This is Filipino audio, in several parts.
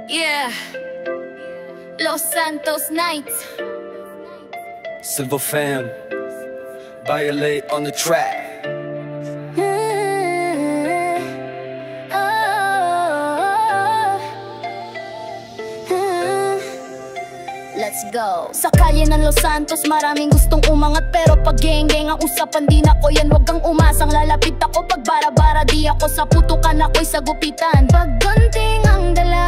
Yeah, Los Santos Knights. Silver Fam, Violate on the track. Let's go. Sa kalye ng Los Santos, maraming gustong umangat, pero pag geng-geng ang usapan, di na ko yan. Wag kang umasang lalapit ako, pag bara-bara di ako sa putukan, ako'y sa gupitan. Pag gunting ang dala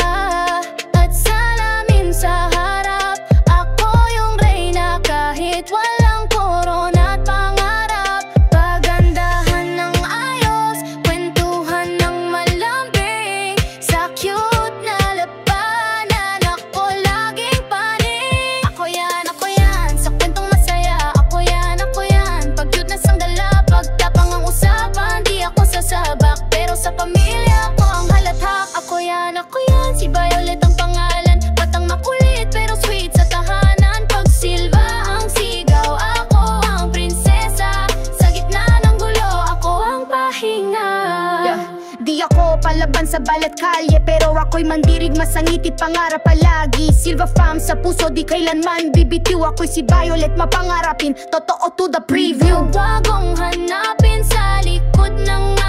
at salamin sa harap, ako yung reyna kahit walang korona at pangarap. Pagandahan ng ayos, kwentuhan ng malambing, sa cute na labanan ako laging panig. Ako yan, sa kwentong masaya. Ako yan, pag cute na sandala, pagtapang ang usapan, di ako sasabak, pero sa pamilya ko ang halathak. Ako yan, si Violet ang pangalan, batang makulit pero sweet sa tahanan. Pag Silva ang sigaw, ako ang prinsesa, sa gitna ng gulo, ako ang pahinga. Di ako palaban sa balat kalye, pero ako'y mandirig, masangitid pangarap palagi. Silva Fam sa puso, di kailanman bibitiw. Ako'y si Violet, mapangarapin, totoo to the preview. Bagong hanapin sa likod ng